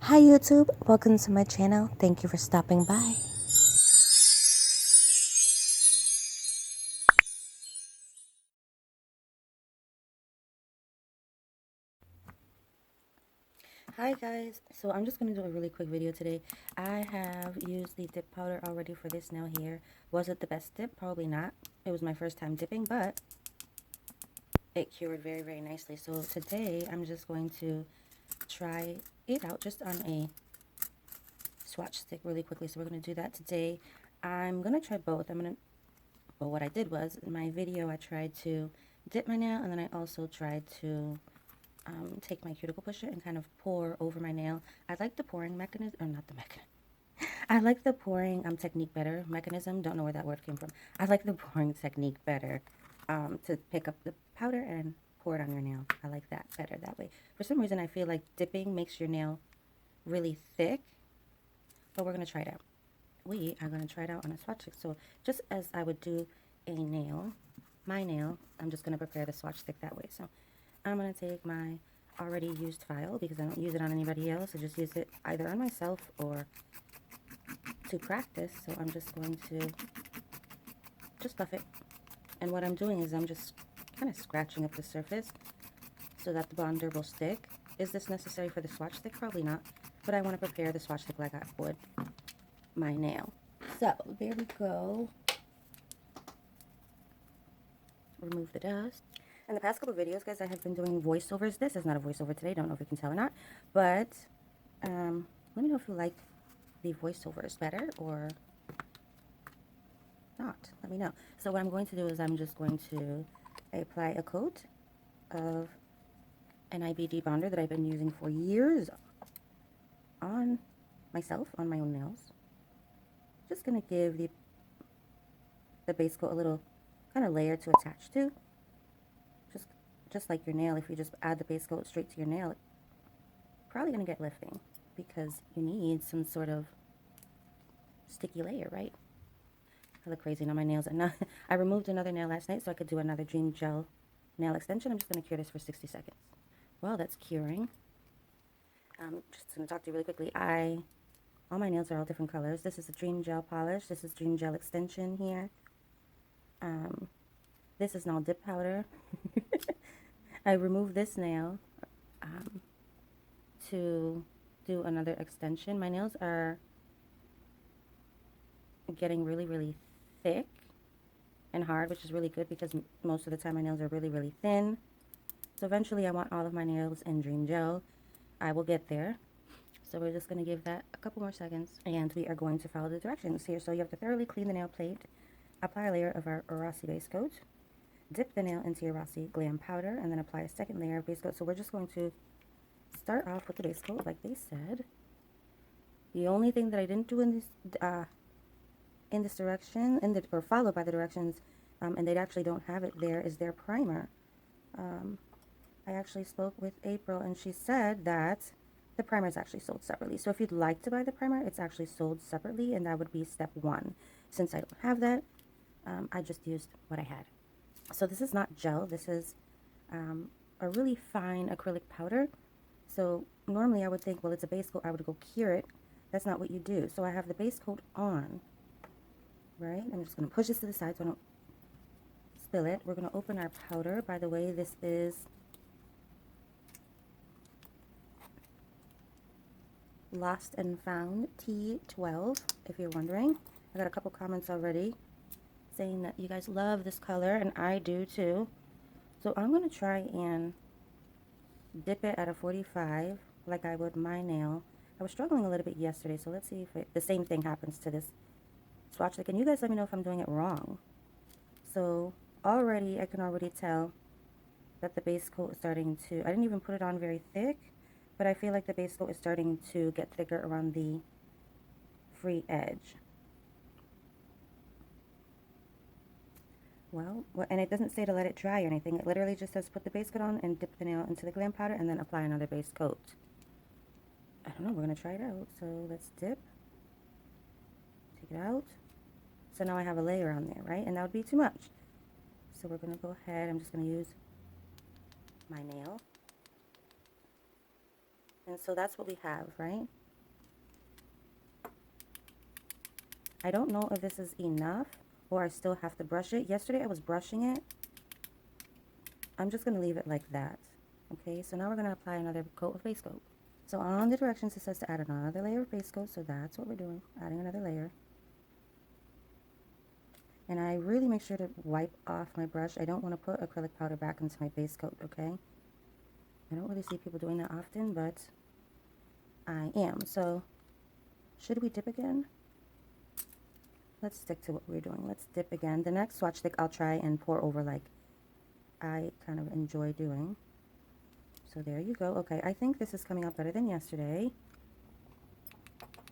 Hi YouTube, welcome to my channel. Thank you for stopping by. Hi guys, so I'm just going to do a really quick video today. I have used the dip powder already for this nail here. Was it the best dip? Probably not. It was my first time dipping, but it cured very nicely. So today I'm just going to try it out just on a swatch stick really quickly. So we're going to do that today. I'm going to try both. Well, what I did was, in my video, I tried to dip my nail, and then I also tried to take my cuticle pusher and kind of pour over my nail. I like the pouring mechanism, or not the mechanism. I like the pouring technique better. Mechanism, don't know where that word came from. I like the pouring technique better to pick up the powder and pour it on your nail. I like that better that way. For some reason, I feel like dipping makes your nail really thick, but we're going to try it out. We are going to try it out on a swatch stick. So just as I would do a nail, my nail, I'm just going to prepare the swatch stick that way. So I'm going to take my already used file because I don't use it on anybody else. I just use it either on myself or to practice. So I'm just going to just buff it. And what I'm doing is I'm just kind of scratching up the surface so that the bonder will stick. Is this necessary for the swatch stick? Probably not. But I want to prepare the swatch stick like I would my nail. So there we go. Remove the dust. In the past couple of videos, guys, I have been doing voiceovers. This is not a voiceover today. Don't know if you can tell or not. But let me know if you like the voiceovers better or not. Let me know. So what I'm going to do is I'm just going to apply a coat of an IBD bonder that I've been using for years on myself, on my own nails. Just going to give the base coat a little kind of layer to attach to. Just like your nail, if you just add the base coat straight to your nail, it's probably going to get lifting because you need some sort of sticky layer, right? I look crazy on my nails. And I removed another nail last night so I could do another Dream Gel nail extension. I'm just going to cure this for 60 seconds. Well, that's curing. Just going to talk to you really quickly. All my nails are all different colors. This is a Dream Gel polish. This is Dream Gel extension here. This is now dip powder. I removed this nail to do another extension. My nails are getting really thick and hard, which is really good because most of the time my nails are really thin. So eventually I want all of my nails in Dream Gel. I will get there. So we're just going to give that a couple more seconds and we are going to follow the directions here. So you have to thoroughly clean the nail plate, apply a layer of our Rossi base coat, dip the nail into your Rossi glam powder, and then apply a second layer of base coat. So we're just going to start off with the base coat like they said. The only thing that I didn't do in this direction, or followed by the directions, and they actually don't have it there, is their primer. I actually spoke with April and she said that the primer is actually sold separately. So if you'd like to buy the primer, it's actually sold separately, and that would be step 1. Since I don't have that, I just used what I had. So this is not gel. This is a really fine acrylic powder. So normally I would think, well, it's a base coat, I would go cure it. That's not what you do. So I have the base coat on, right? I'm just going to push this to the side so I don't spill it. We're going to open our powder. By the way, this is Lost and Found T12, if you're wondering. I got a couple comments already saying that you guys love this color, and I do too. So I'm going to try and dip it at a 45 like I would my nail. I was struggling a little bit yesterday, so let's see if the same thing happens to this swatch stick. And you guys let me know if I'm doing it wrong. So already, I can already tell that the base coat is starting to, I didn't even put it on very thick, but I feel like the base coat is starting to get thicker around the free edge. Well, and it doesn't say to let it dry or anything. It literally just says put the base coat on and dip the nail into the glam powder and then apply another base coat. I don't know, we're going to try it out. So let's dip, take it out. So now I have a layer on there, right? And that would be too much. So we're going to go ahead, I'm just going to use my nail And so that's what we have, right? I don't know if this is enough or I still have to brush it. Yesterday I was brushing it. I'm just going to leave it like that. Okay, so now we're going to apply another coat of base coat. So on the directions it says to add another layer of base coat, so that's what we're doing, adding another layer. And I really make sure to wipe off my brush. I don't want to put acrylic powder back into my base coat, okay? I don't really see people doing that often, but I am. So should we dip again? Let's stick to what we're doing. Let's dip again. The next swatch stick I'll try and pour over like I kind of enjoy doing. So there you go. Okay, I think this is coming out better than yesterday.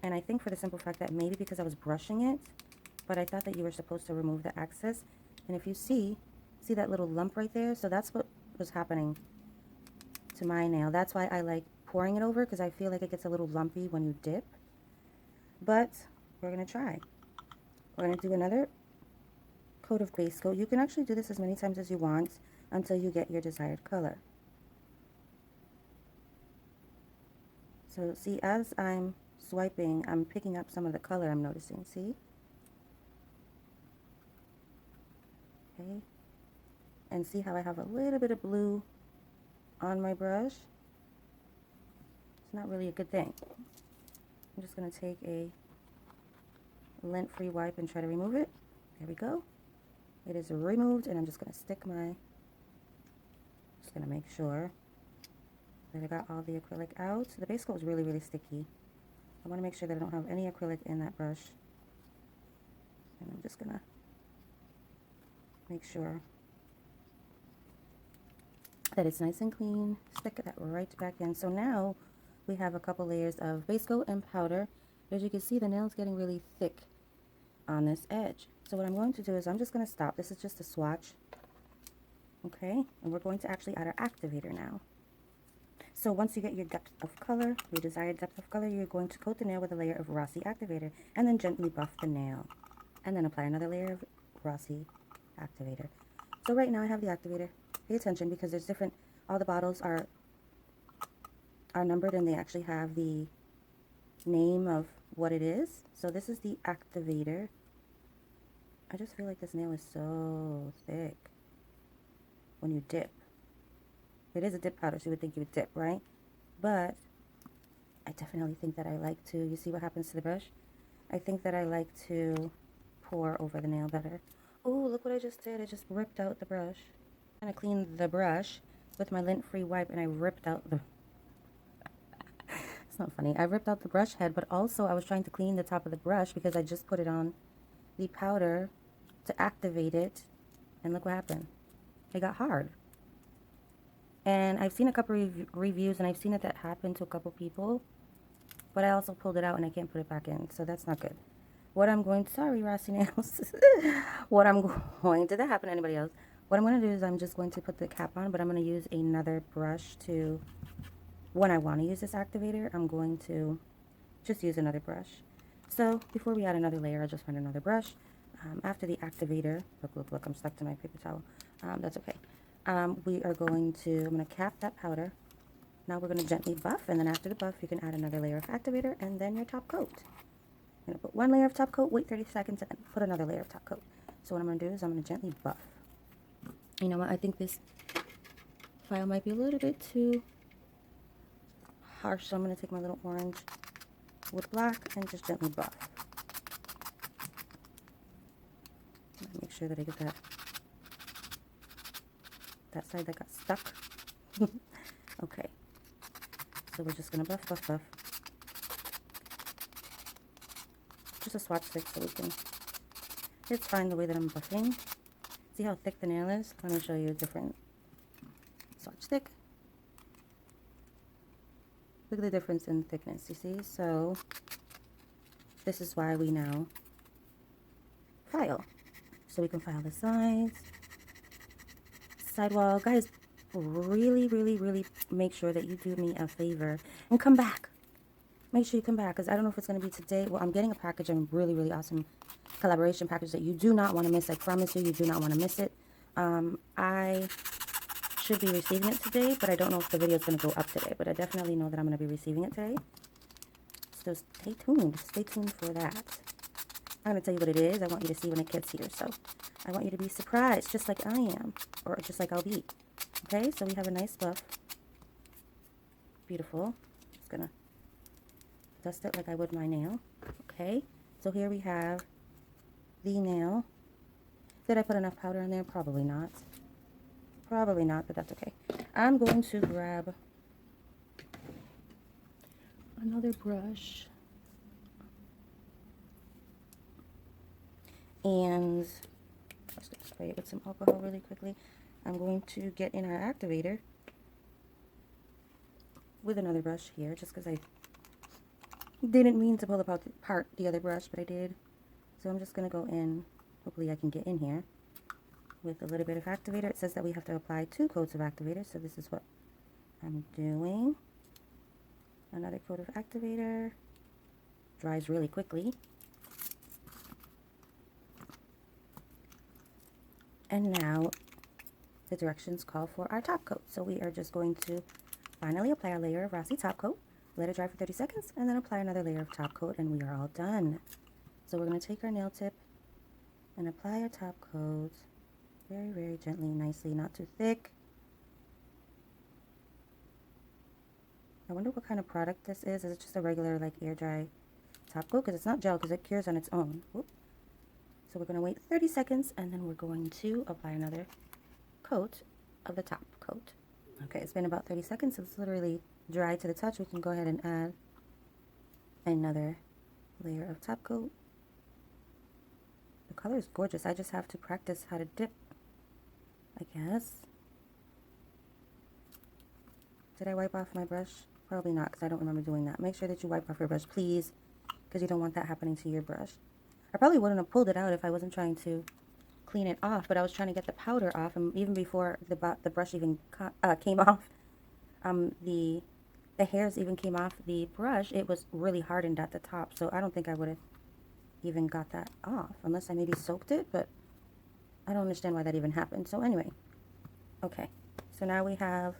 And I think for the simple fact that maybe because I was brushing it, but I thought that you were supposed to remove the excess. And if you see that little lump right there? So that's what was happening to my nail. That's why I like pouring it over, because I feel like it gets a little lumpy when you dip. But we're going to try. We're going to do another coat of base coat. You can actually do this as many times as you want until you get your desired color. So see, as I'm swiping, I'm picking up some of the color I'm noticing, see? Okay. And see how I have a little bit of blue on my brush? It's not really a good thing. I'm just going to take a lint-free wipe and try to remove it. There we go. It is removed, and I'm just going to stick my, just going to make sure that I got all the acrylic out. The base coat is really, really sticky. I want to make sure that I don't have any acrylic in that brush. And I'm just going to make sure that it's nice and clean. Stick that right back in. So now we have a couple layers of base coat and powder. As you can see, the nail's getting really thick on this edge. So what I'm going to do is I'm just going to stop. This is just a swatch. Okay, and we're going to actually add our activator now. So once you get your depth of color, your desired depth of color, you're going to coat the nail with a layer of Rossi activator and then gently buff the nail. And then apply another layer of Rossi activator. So right now I have the activator. Pay attention because there's different, all the bottles are numbered and they actually have the name of what it is. So this is the activator. I just feel like this nail is so thick when you dip. It is a dip powder, so you would think you would dip, right? But I definitely think that I like to, you see what happens to the brush? I think that I like to pour over the nail better. Oh, look what I just did. I just ripped out the brush. I'm going to clean the brush with my lint-free wipe, and I ripped out the... It's not funny. I ripped out the brush head, but also I was trying to clean the top of the brush because I just put it on the powder to activate it, and look what happened. It got hard. And I've seen a couple reviews, and I've seen that happen to a couple people, but I also pulled it out and I can't put it back in, so that's not good. What I'm going to, sorry, Rossi nails. What I'm going, did that happen to anybody else? What I'm going to do is I'm just going to put the cap on, but I'm going to use another brush to, when I want to use this activator, I'm going to just use another brush. So before we add another layer, I just find another brush. After the activator, look, I'm stuck to my paper towel. That's okay. We are going to, I'm going to cap that powder. Now we're going to gently buff, and then after the buff, you can add another layer of activator and then your top coat. I'm going to put one layer of top coat, wait 30 seconds, and then put another layer of top coat. So what I'm going to do is I'm going to gently buff. You know what, I think this file might be a little bit too harsh, so I'm going to take my little orange with black and just gently buff. Make sure that I get that side that got stuck. Okay, so we're just going to buff, buff, buff. Just a swatch stick so we can, it's fine the way that I'm buffing. See how thick the nail is? Let me show you a different swatch stick. Look at the difference in thickness, you see? So this is why we now file. So we can file the sides, sidewall. Guys, really, really, really make sure that you do me a favor and come back. Make sure you come back, because I don't know if it's going to be today. Well, I'm getting a package, a really, really awesome collaboration package that you do not want to miss. I promise you, you do not want to miss it. I should be receiving it today, but I don't know if the video is going to go up today. But I definitely know that I'm going to be receiving it today. So stay tuned. Stay tuned for that. I'm going to tell you what it is. I want you to see when it gets here. So I want you to be surprised, just like I am, or just like I'll be. Okay, so we have a nice buff. Beautiful. Just going to dust it like I would my nail. Okay, so here we have the nail. Did I put enough powder in there? Probably not. Probably not, but that's okay. I'm going to grab another brush. And let's just spray it with some alcohol really quickly. I'm going to get in our activator with another brush here, just because I didn't mean to pull apart the other brush, but I did. So I'm just going to go in. Hopefully I can get in here with a little bit of activator. It says that we have to apply 2 coats of activator, so this is what I'm doing. Another coat of activator. Dries really quickly. And now the directions call for our top coat. So we are just going to finally apply a layer of Rossi top coat, let it dry for 30 seconds, and then apply another layer of top coat, and we are all done. So we're going to take our nail tip and apply our top coat very, very gently, nicely, not too thick. I wonder what kind of product this is. Is it just a regular like air dry top coat? Because it's not gel, because it cures on its own. Whoop. So we're going to wait 30 seconds, and then we're going to apply another coat of the top coat. Okay, it's been about 30 seconds, so it's literally dry to the touch. We can go ahead and add another layer of top coat. The color is gorgeous. I just have to practice how to dip, I guess. Did I wipe off my brush? Probably not, because I don't remember doing that. Make sure that you wipe off your brush, please, because you don't want that happening to your brush. I probably wouldn't have pulled it out if I wasn't trying to clean it off, but I was trying to get the powder off, and even before the brush even came off, the hairs even came off the brush, it was really hardened at the top, so I don't think I would have even got that off, unless I maybe soaked it, but I don't understand why that even happened. So anyway, okay, so now we have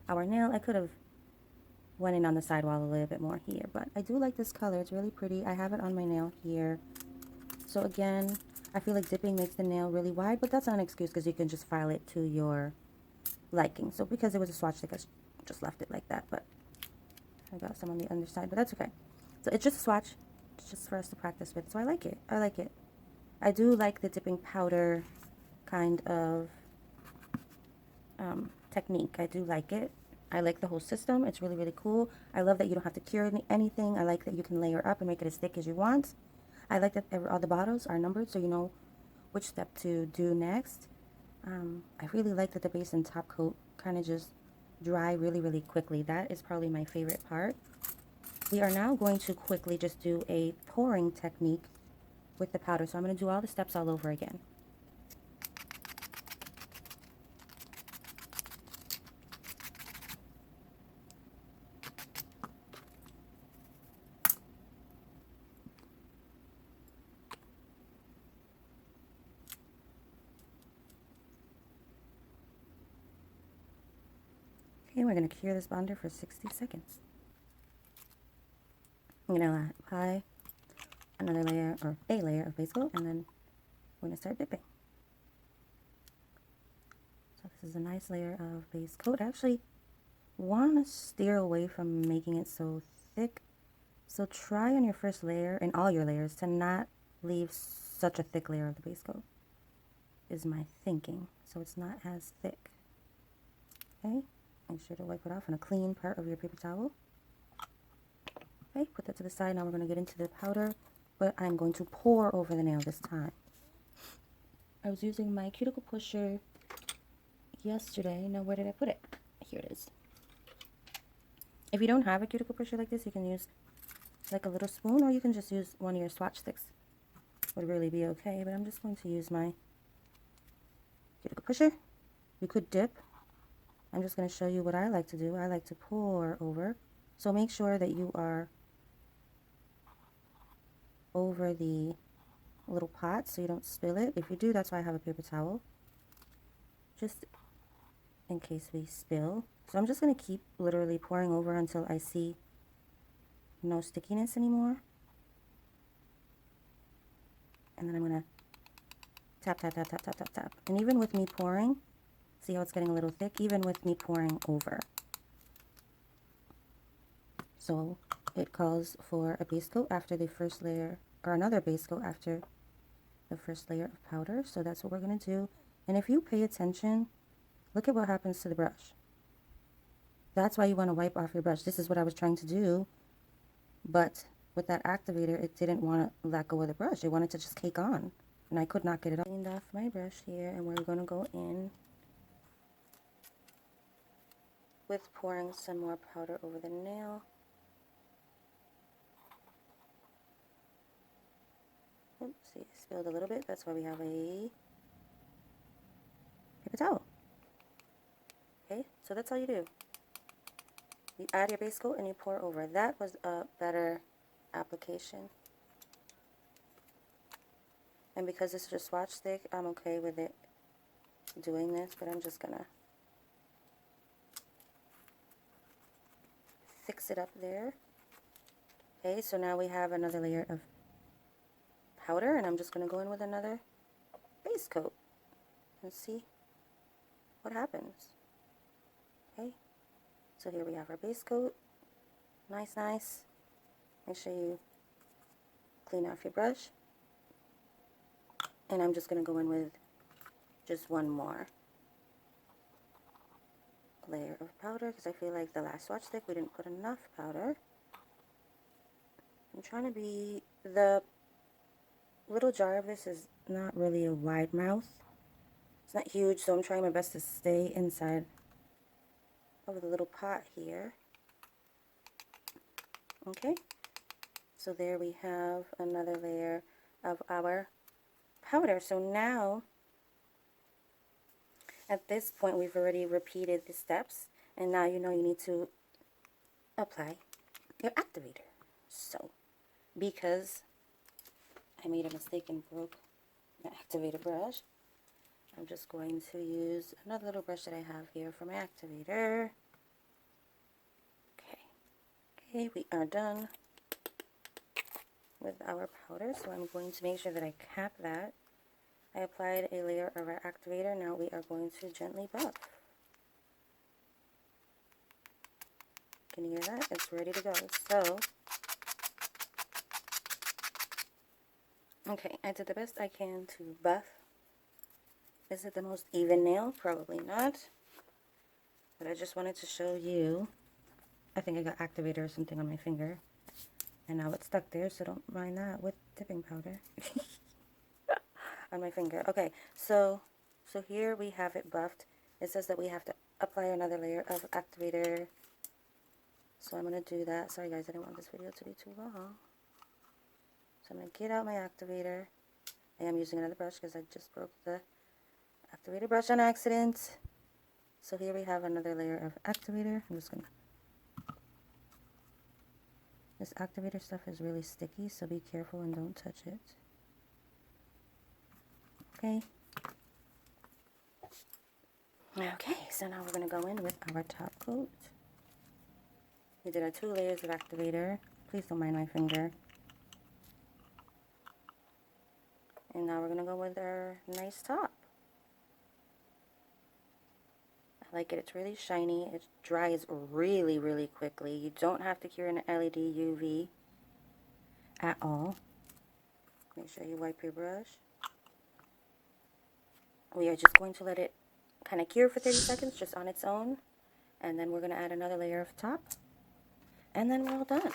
our nail. I could have went in on the sidewall a little bit more here, but I do like this color. It's really pretty. I have it on my nail here. So again, I feel like dipping makes the nail really wide, but that's not an excuse, because you can just file it to your liking. So because it was a swatch stick, I just left it like that, but I got some on the underside, but that's okay. So it's just a swatch. It's just for us to practice with, so I like it. I like it. I do like the dipping powder kind of technique. I do like it. I like the whole system. It's really, really cool. I love that you don't have to cure anything. I like that you can layer up and make it as thick as you want. I like that all the bottles are numbered, so you know which step to do next. I really like that the base and top coat kind of just dry really, really quickly. That is probably my favorite part. We are now going to quickly just do a pouring technique with the powder. So I'm going to do all the steps all over again. Okay, we're going to cure this bonder for 60 seconds. I'm going to apply another layer, or a layer of base coat, and then we're going to start dipping. So this is a nice layer of base coat. I actually want to steer away from making it so thick. So try on your first layer, and all your layers, to not leave such a thick layer of the base coat, is my thinking. So it's not as thick. Okay, make sure to wipe it off on a clean part of your paper towel. Okay, put that to the side. Now we're going to get into the powder, but I'm going to pour over the nail this time. I was using my cuticle pusher yesterday. Now where did I put it? Here it is. If you don't have a cuticle pusher like this, you can use like a little spoon, or you can just use one of your swatch sticks. Would really be okay, but I'm just going to use my cuticle pusher. You could dip. I'm just going to show you what I like to do. I like to pour over. So make sure that you are over the little pot so you don't spill it. If you do, that's why I have a paper towel. Just in case we spill. So I'm just going to keep literally pouring over until I see no stickiness anymore. And then I'm going to tap, tap, tap, tap, tap, tap, tap. And even with me pouring, see how it's getting a little thick? Even with me pouring over. So it calls for a base coat after the first layer, or another base coat after the first layer of powder. So that's what we're going to do. And if you pay attention, look at what happens to the brush. That's why you want to wipe off your brush. This is what I was trying to do. But with that activator, it didn't want to let go of the brush. It wanted to just cake on. And I could not get it off. Cleaned off my brush here, and we're going to go in with pouring some more powder over the nail. Oops, see, I spilled a little bit. That's why we have a paper towel. Okay, so that's all you do. You add your base coat and you pour over. That was a better application. And because this is a swatch stick, I'm okay with it doing this, but I'm just gonna fix it up there. Okay, so now we have another layer of powder, and I'm just gonna go in with another base coat and see what happens. Okay, so here we have our base coat. Nice, nice. Make sure you clean off your brush. And I'm just going to go in with just one more layer of powder because I feel like the last swatch stick we didn't put enough powder. I'm trying to be, the little jar of this is not really a wide mouth. It's not huge, so I'm trying my best to stay inside of the little pot here. Okay, so there we have another layer of our powder. So now, at this point, we've already repeated the steps, and now you know you need to apply your activator. So, because I made a mistake and broke my activator brush, I'm just going to use another little brush that I have here for my activator. Okay, we are done with our powder, so I'm going to make sure that I cap that. I applied a layer of our activator. Now we are going to gently buff. Can you hear that? It's ready to go. So, okay, I did the best I can to buff. Is it the most even nail? Probably not. But I just wanted to show you. I think I got activator or something on my finger. And now it's stuck there, so don't mind that with dipping powder. On my finger. Okay, so here we have it buffed. It says that we have to apply another layer of activator. So I'm going to do that. Sorry guys, I didn't want this video to be too long. So I'm going to get out my activator. I am using another brush because I just broke the activator brush on accident. So here we have another layer of activator. I'm just going to... This activator stuff is really sticky, so be careful and don't touch it. Okay. Okay, so now we're going to go in with our top coat. We did our 2 layers of activator. Please don't mind my finger. And now we're going to go with our nice top. I like it. It's really shiny. It dries really, really quickly. You don't have to cure an LED UV at all. Make sure you wipe your brush. We are just going to let it kind of cure for 30 seconds just on its own. And then we're going to add another layer of top. And then we're all done.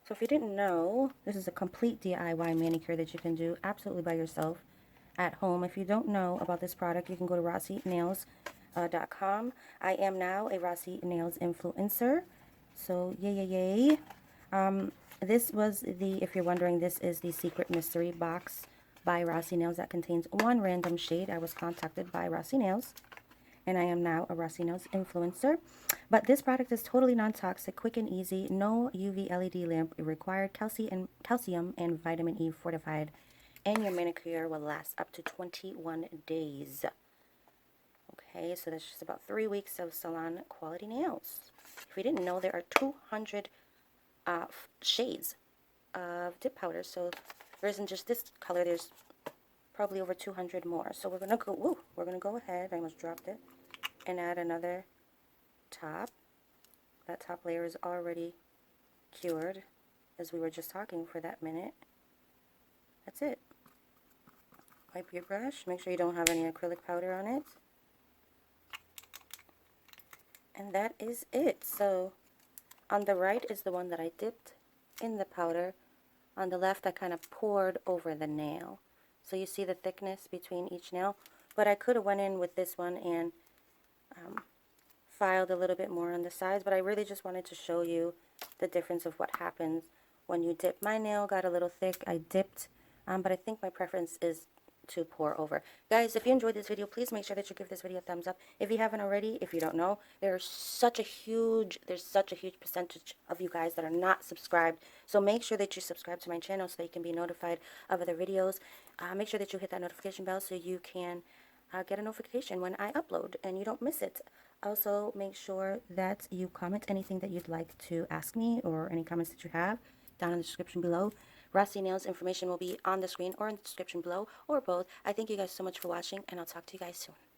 So if you didn't know, this is a complete DIY manicure that you can do absolutely by yourself at home. If you don't know about this product, you can go to rossinails.com. I am now a Rossi Nails influencer. So yay. This was the, if you're wondering, this is the secret mystery box by Rossi Nails that contains one random shade. I was contacted by Rossi Nails, and I am now a Rossi Nails influencer. But this product is totally non-toxic, quick and easy, no UV LED lamp required, calcium and vitamin E fortified, and your manicure will last up to 21 days. Okay, so that's just about 3 weeks of salon quality nails. If you didn't know, there are 200 shades of dip powder, so there isn't just this color, there's probably over 200 more. So we're gonna go ahead, I almost dropped it, and add another top. That top layer is already cured, as we were just talking for that minute. That's it. Wipe your brush, make sure you don't have any acrylic powder on it. And that is it. So on the right is the one that I dipped in the powder. On the left, I kind of poured over the nail. So you see the thickness between each nail. But I could have went in with this one and filed a little bit more on the sides. But I really just wanted to show you the difference of what happens when you dip. My nail got a little thick. I dipped. But I think my preference is to pour over. Guys, if you enjoyed this video, please make sure that you give this video a thumbs up. If you haven't already, if you don't know, there's such a huge percentage of you guys that are not subscribed. So make sure that you subscribe to my channel so that you can be notified of other videos. Make sure that you hit that notification bell so you can get a notification when I upload and you don't miss it. Also, make sure that you comment anything that you'd like to ask me or any comments that you have down in the description below. Rossi Nails information will be on the screen or in the description below, or both. I thank you guys so much for watching, and I'll talk to you guys soon.